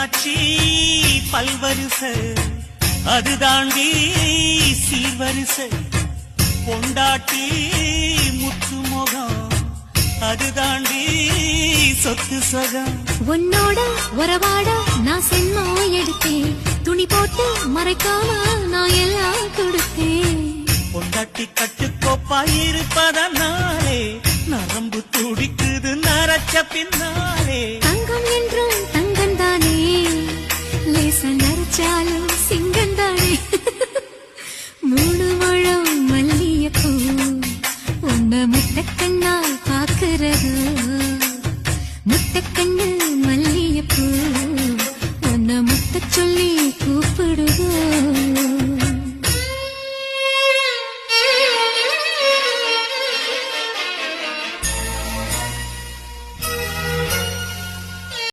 மீனாட்சி பல்வரிசை அது தாண்டி சீர்வரிசை பொண்டாட்டி முத்து முகம் அது தாண்டி சொத்து சொகம் உன்னோட உறவாட நான் சென்மா எடுத்தேன் துணி போட்டு மறைக்காம நான் எல்லாம் கொடுத்தேன் பொண்டாட்டி கட்டுக்கோப்பாயிருப்பதனாலே நரம்பு துடிக்குது நரச்ச பின்னாலே தங்கம் என்று